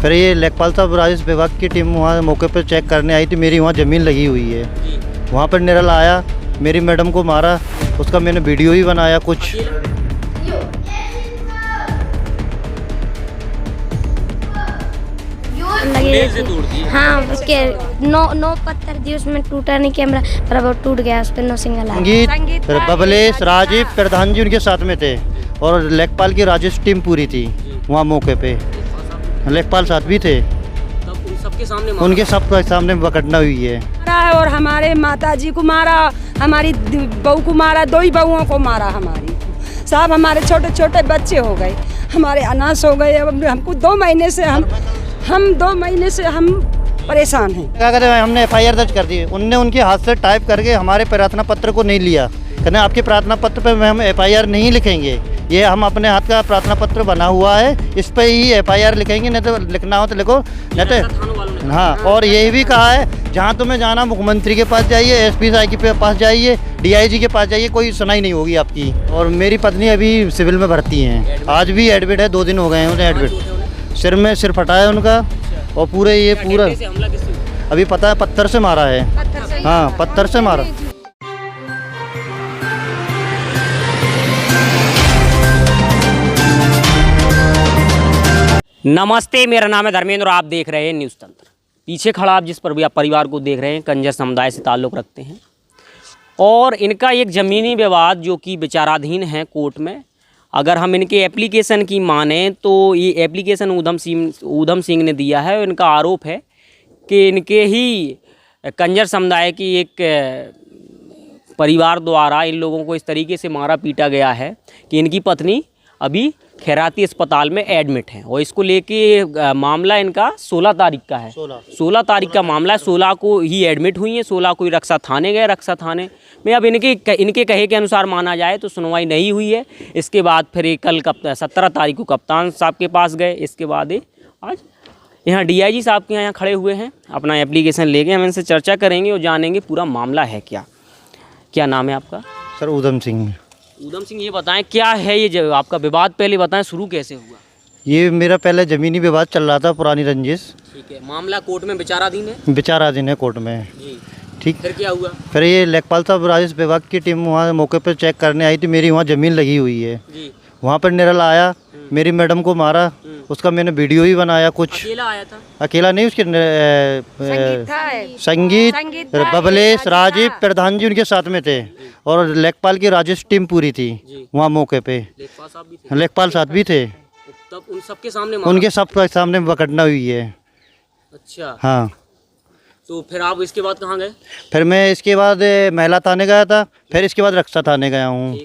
फिर ये लेखपाल साहब राजस्व विभाग की टीम वहाँ मौके पर चेक करने आई थी। मेरी वहाँ ज़मीन लगी हुई है, वहाँ पर निरल आया, मेरी मैडम को मारा, उसका मैंने वीडियो भी बनाया कुछ। से तोड़ दी। हाँ, उसके नौ पत्थर दिए, उसमें टूटा नहीं कैमरा, पर वो टूट गया, उस पर 9 सिंगल आया। संगीत, बबलेश, राजीव, प्रधान जी उनके साथ में थे और लेखपाल की राजेश टीम पूरी थी वहाँ मौके पे। लेखपाल साथ भी थे, तब उन सबके सामने उनके सबके सामने घटना हुई है। और हमारे माताजी को मारा, हमारी बहू को मारा, 2 ही बहुओं को मारा हमारी। साहब हमारे छोटे छोटे बच्चे हो गए, हमारे अनाथ हो गए। अब हमको 2 महीने से हम 2 महीने से हम परेशान हैं। क्या कहते हैं, हमने FIR दर्ज कर दी। उनने उनके हाथ से टाइप करके हमारे प्रार्थना पत्र को नहीं लिया। कहते आपके प्रार्थना पत्र पे हम FIR नहीं लिखेंगे, ये हम अपने हाथ का प्रार्थना पत्र बना हुआ है, इस पे ही FIR लिखेंगे, नहीं तो लिखना हो तो लिखो, नहीं तो हाँ। और यही भी कहा है, जहाँ तुम्हें जाना मुख्यमंत्री के पास जाइए, SP साहब के पास जाइए, DIG के पास जाइए, कोई सुनाई नहीं होगी आपकी। और मेरी पत्नी अभी सिविल में भर्ती हैं, आज भी एडमिट है, 2 दिन हो गए हैं उन्हें एडमिट। सिर में सिर फटा है उनका, और पूरे ये पूरा अभी पता है पत्थर से मारा है। हाँ, पत्थर से मारा। नमस्ते, मेरा नाम है धर्मेंद्र और आप देख रहे हैं न्यूज़ तंत्र। पीछे खड़ा आप जिस पर भी आप परिवार को देख रहे हैं, कंजर समुदाय से ताल्लुक़ रखते हैं और इनका एक ज़मीनी विवाद जो कि विचाराधीन है कोर्ट में। अगर हम इनके एप्लीकेशन की माने तो ये एप्लीकेशन ऊधम सिंह ने दिया है और इनका आरोप है कि इनके ही कंजर समुदाय की एक परिवार द्वारा इन लोगों को इस तरीके से मारा पीटा गया है कि इनकी पत्नी अभी खैराती अस्पताल में एडमिट है। और इसको लेके मामला इनका 16 तारीख का है। 16 तारीख का मामला है, 16 को ही एडमिट हुई है, 16 को ही रक्षा थाने गए। रक्षा थाने में अब इनके कहे के अनुसार माना जाए तो सुनवाई नहीं हुई है। इसके बाद फिर कल 17 तारीख को कप्तान साहब के पास गए। इसके बाद आज यहाँ DIG साहब के यहाँ खड़े हुए हैं, अपना एप्लीकेशन लेके हम इनसे चर्चा करेंगे और जानेंगे पूरा मामला है क्या। क्या नाम है आपका? सर ऊधम सिंह। ऊधम सिंह, ये बताएं क्या है ये जो आपका विवाद, पहले बताएं शुरू कैसे हुआ? ये मेरा पहले ज़मीनी विवाद चल रहा था, पुरानी रंजिश। ठीक है, मामला कोर्ट में विचाराधीन है। विचाराधीन है कोर्ट में जी, ठीक। फिर क्या हुआ? फिर ये लेखपाल साहब राजस्व विभाग की टीम वहाँ मौके पर चेक करने आई थी। मेरी वहाँ ज़मीन लगी हुई है जी, वहाँ पर निरल आया, मेरी मैडम को मारा, उसका मैंने वीडियो भी बनाया कुछ। अकेला आया था? अकेला नहीं, उसके संगीत, बबलेश, राजीव, प्रधान जी उनके साथ में थे और लेखपाल की राजेश टीम पूरी थी वहाँ मौके पे। लेखपाल साहब भी थे, तब उन सबके सामने उनके सबके सामने घटना हुई है। अच्छा, हाँ। तो फिर आप इसके बाद कहाँ गए? फिर मैं इसके बाद महिला थाने गया था, फिर इसके बाद रक्षा थाने गया हूँ।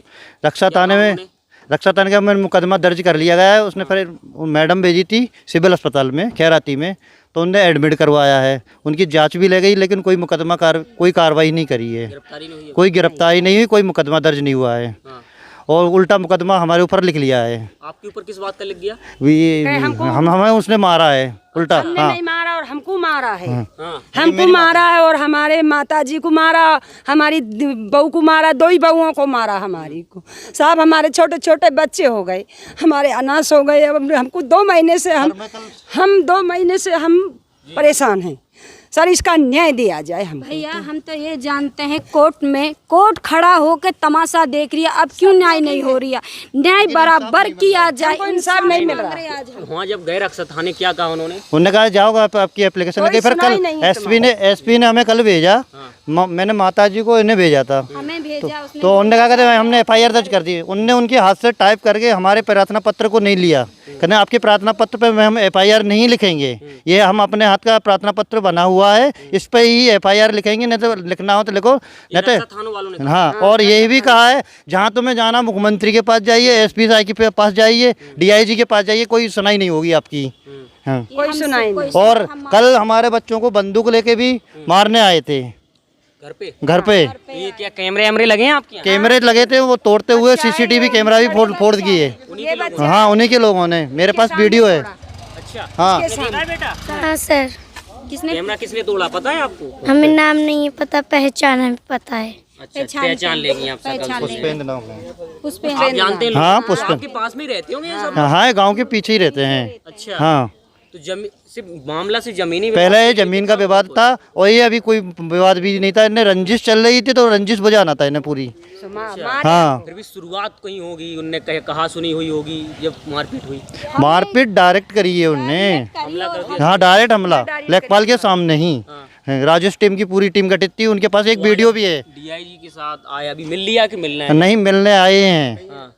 रक्षा थाने का मैंने मुकदमा दर्ज कर लिया गया है। उसने फिर मैडम भेजी थी सिविल अस्पताल में खैराती में, तो उनने एडमिट करवाया है। उनकी जांच भी ले गई, लेकिन कोई कोई कार्रवाई नहीं करी है, कोई गिरफ्तारी नहीं हुई, कोई मुकदमा दर्ज नहीं हुआ है। और उल्टा मुकदमा हमारे ऊपर लिख लिया है। आपके ऊपर किस बात का लिख गया? हमें उसने मारा है उल्टा। हमने नहीं मारा और हमको मारा है। हमको मारा है और हमारे माताजी को मारा, हमारी बहू को मारा, 2 ही बहुओं को मारा हमारी को। साहब हमारे छोटे छोटे बच्चे हो गए, हमारे अनाथ हो गए। अब हमको 2 महीने से हम परेशान हैं। सर इसका न्याय दिया जाए हम। भैया हम तो ये जानते हैं, कोर्ट खड़ा होकर तमाशा देख रही है, अब क्यों न्याय नहीं हो रही है? न्याय बराबर किया जाए, इंसाफ नहीं मिल रहा। वहाँ जब गए रक्षा थाने क्या कहा उन्होंने कहा जाओगा आपकी एप्लीकेशन लगी। फिर कल SP ने हमें कल भेजा, मैंने माताजी को इन्हें भेजा था, हमें भेजा उसने। तो उनने कहा कहते हमने FIR दर्ज कर दी। उनने उनके हाथ से टाइप करके हमारे प्रार्थना पत्र को नहीं लिया। कहते आपके प्रार्थना पत्र पे हम FIR नहीं लिखेंगे, ये हम अपने हाथ का प्रार्थना पत्र बना हुआ है, इस पे ही FIR लिखेंगे, नहीं तो लिखना हो तो लिखो, नहीं तो हाँ। और यही भी कहा है, जहाँ तुम्हें जाना मुख्यमंत्री के पास जाइए, SP साहब के पास जाइए, DIG के पास जाइए, कोई सुनाई नहीं होगी आपकी। हाँ, कोई सुनाई नहीं। और कल हमारे बच्चों को बंदूक लेके भी मारने आए थे घर पे। ये क्या कैमरे लगे हैं आपके? कैमरे लगे थे, वो तोड़ते हुए CCTV कैमरा भी फोड़ दिए। हाँ, उन्हीं के लोगों ने, मेरे पास वीडियो है। अच्छा, हाँ बेटा, हाँ सर। कैमरा किसने तोड़ा पता है आपको? हमें नाम नहीं पता, पहचान हमें पता है। अच्छा, पहचान लेंगी आप सकल? पुष्पेंद्र नाम है। आप जानते हैं? हाँ, पुष्पेंद्र आपके पास में ही रहते होंगे ये सब? हाँ, गांव के पीछे ही रहते हैं। अच्छा, हाँ। तो सिर्फ मामला सिर्फ जमीनी पहले ये जमीन का विवाद था और ये अभी कोई विवाद भी नहीं था, इन्हें रंजिश चल रही थी तो रंजिश बुझाना था इन्हें पूरी। हाँ, फिर भी शुरुआत कहीं होगी, उनने कहा सुनी हुई होगी जब मारपीट हुई। मारपीट डायरेक्ट करी है उनने, हमला कर दिया। हाँ डायरेक्ट हमला लेखपाल के सामने ही। राजेश टीम की पूरी टीम गठित थी, उनके पास एक वीडियो भी है। डीआईजी के साथ आया, अभी मिल लिया कि मिलना है? नहीं, मिलने आए हैं। हाँ।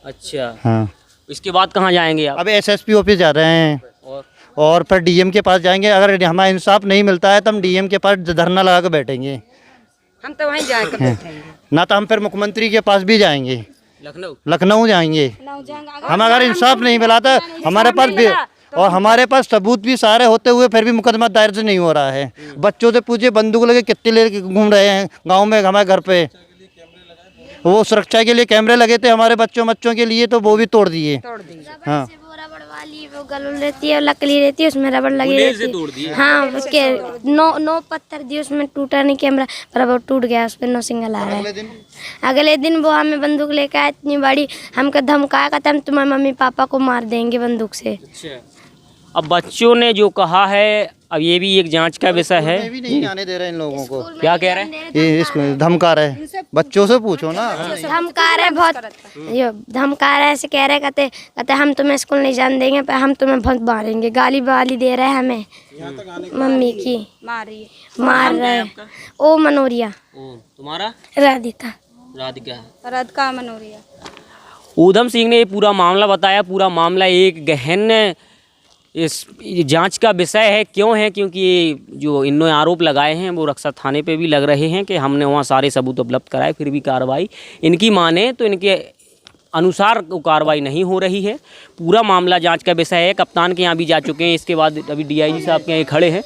अच्छा, हाँ, इसके बाद कहाँ जाएंगे आप? अब एसएसपी ऑफिस जा रहे हैं और और फिर डीएम के पास जाएंगे। अगर हमारा इंसाफ नहीं मिलता है तो हम डीएम के पास धरना लगा कर बैठेंगे। हम तो वहीं जाकर बैठेंगे। ना तो हम फिर मुख्यमंत्री के पास भी जाएंगे, लखनऊ जाएंगे। हम अगर इंसाफ नहीं मिला तो हमारे पास भी और हमारे पास सबूत भी सारे होते हुए फिर भी मुकदमा दायर से नहीं हो रहा है। बच्चों से पूछिए बंदूक लेके कितने लेके घूम रहे हैं गांव में, हमारे घर पे। वो सुरक्षा के लिए कैमरे लगे थे हमारे बच्चों के लिए, तो वो भी तोड़ दिए। हाँ, वो गलुल रहती है, लकड़ी रहती है, उसमें रबड़ लगी रहती है। हाँ, उसके 9 पत्थर दिए, उसमें टूटा नहीं कैमरा, पर वो टूट गया, उस पर 9 सिंगल आ रहा है। अगले दिन वो हमें बंदूक लेकर आया इतनी बड़ी, हमको धमकाया, कहता हम तुम्हारे मम्मी पापा को मार देंगे बंदूक से। अब बच्चों ने जो कहा है, अब ये भी एक जांच का विषय है। भी नहीं आने दे रहे इन लोगों को। क्या कह रहे हैं? ये इसको धमका रहे, बच्चों से पूछो ना। धमका रहे बहुत, ये धमका रहे, ऐसे कह रहे, कहते हम तुम्हें स्कूल नहीं जाने देंगे, पर हम तुम्हें बहुत मारेंगे, गाली दे रहे हैं हमें, मम्मी की मार रहे। ओ मनोरिया। तुम्हारा? राधिका मनोरिया। ऊधम सिंह ने ये पूरा मामला बताया। पूरा मामला एक गहन इस जांच का विषय है। क्यों है? क्योंकि ये जो इन्होंने आरोप लगाए हैं वो रक्षा थाने पे भी लग रहे हैं कि हमने वहाँ सारे सबूत उपलब्ध कराए, फिर भी कार्रवाई इनकी माने तो इनके अनुसार कार्रवाई नहीं हो रही है। पूरा मामला जांच का विषय है। कप्तान के यहाँ भी जा चुके हैं, इसके बाद अभी डीआईजी साहब के यहाँ खड़े हैं,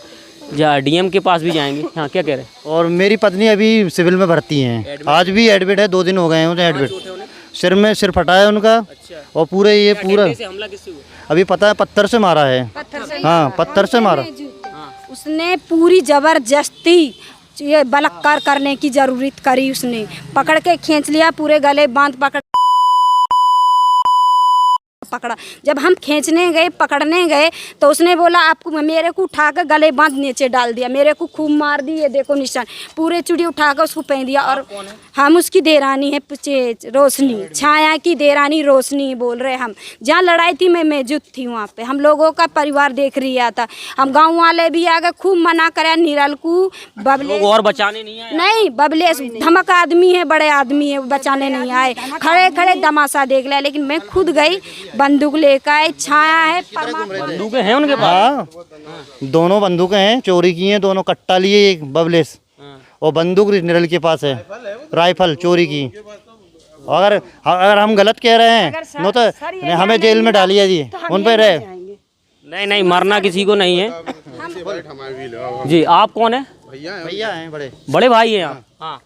डीएम के पास भी जाएंगे। हाँ, क्या कह रहे हैं? और मेरी पत्नी अभी सिविल में भर्ती हैं, आज भी एडमिट है, 2 दिन हो गए हैं उन्हें एडमिट। सिर फटा है उनका। और पूरे ये पूरा हमला किससे हुआ? अभी पता है, पत्थर से मारा है। हाँ, पत्थर से मारा। उसने पूरी जबरदस्ती ये बलात्कार करने की जरूरत करी, उसने पकड़ के खींच लिया, पूरे गले बांध पकड़ा। जब हम खींचने गए, पकड़ने गए, तो उसने बोला आपको, मेरे को उठा कर गले बांध नीचे डाल दिया, मेरे को खूब मार दी, ये देखो निशान, पूरे चुड़ी उठा कर उसको पहन दिया। और हम उसकी देरानी है रोशनी, छाया की देरानी रोशनी बोल रहे हम। जहाँ लड़ाई थी मैं मौजूद थी वहाँ पे, हम लोगों का परिवार देख रहा था। हम गाँव वाले भी आ गए, खूब मना करे, निरल को बबले और बचाने नहीं आए? नहीं, बबले धमक आदमी है, बड़े आदमी है, बचाने नहीं आए, खड़े खड़े तमाशा देख लिया। लेकिन मैं खुद गई, बंदूक लेकर आए, छाया है, बंदूकें हैं उनके पास? हाँ, दोनों बंदूकें हैं, चोरी की हैं, दोनों कट्टा लिए, एक बबलेस और बंदूक निरल के पास है, राइफल चोरी की। अगर हम गलत कह रहे हैं नो तो हमें जेल में डालिए जी, उन पर रहे। नहीं, मरना किसी को नहीं है जी। आप कौन है? भैया हैं, बड़े भाई हैं आप? हाँ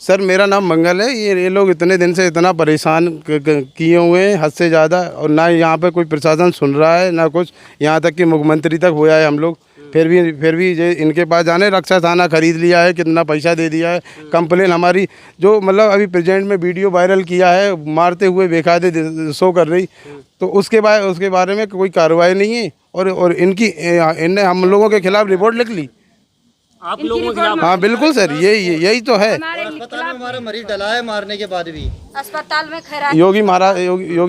सर, मेरा नाम मंगल है। ये लोग इतने दिन से इतना परेशान किए हुए हैं, हद से ज़्यादा। और ना यहाँ पे कोई प्रशासन सुन रहा है, ना कुछ। यहाँ तक कि मुख्यमंत्री तक हुआ है हम लोग, फिर भी ये इनके पास जाने। रक्षा थाना खरीद लिया है, कितना पैसा दे दिया है। कंप्लेन हमारी जो मतलब अभी प्रेजेंट में वीडियो वायरल किया है, मारते हुए बेकायदे शो कर रही, तो उसके बारे में कोई कार्रवाई नहीं है। और इनने हम लोगों के खिलाफ रिपोर्ट लिख ली। आप लोगों के खिलाफ? हाँ बिल्कुल सर, यही तो है। अस्पताल में हमारा मरीज डला है, मारने के बाद भी अस्पताल में खैरा। योगी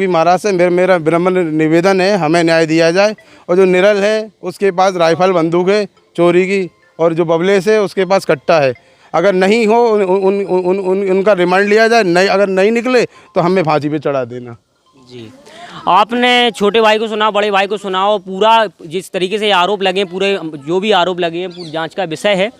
महाराज से मेरा विनम्र निवेदन है, हमें न्याय दिया जाए। और जो निरल है उसके पास राइफल बंदूक है चोरी की, और जो बबलेस है उसके पास कट्टा है। अगर नहीं हो उनका रिमांड लिया जाए, नहीं अगर नहीं निकले तो हमें फांसी पे चढ़ा देना। जी, आपने छोटे भाई को सुना, बड़े भाई को सुनाओ। पूरा जिस तरीके से आरोप लगे, पूरे जो भी आरोप लगे हैं, पूरी जांच का विषय है।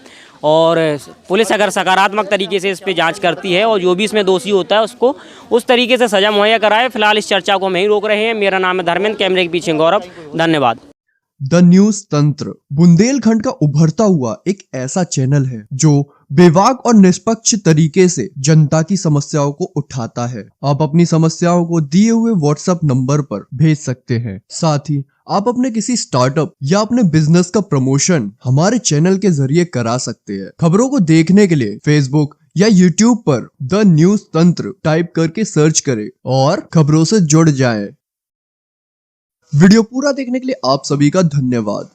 और पुलिस अगर सकारात्मक तरीके से इस पे जांच करती है और जो भी इसमें दोषी होता है उसको उस तरीके से सजा मुहैया कराए। फिलहाल इस चर्चा को हम यहीं रोक रहे हैं। मेरा नाम है धर्मेंद्र, कैमरे के पीछे गौरव। धन्यवाद। द न्यूज तंत्र बुंदेलखंड का उभरता हुआ एक ऐसा चैनल है जो बेबाक और निष्पक्ष तरीके से जनता की समस्याओं को उठाता है। आप अपनी समस्याओं को दिए हुए व्हाट्सएप नंबर पर भेज सकते हैं। साथ ही आप अपने किसी स्टार्टअप या अपने बिजनेस का प्रमोशन हमारे चैनल के जरिए करा सकते हैं। खबरों को देखने के लिए फेसबुक या यूट्यूब पर द न्यूज तंत्र टाइप करके सर्च करें और खबरों से जुड़ जाएं। वीडियो पूरा देखने के लिए आप सभी का धन्यवाद।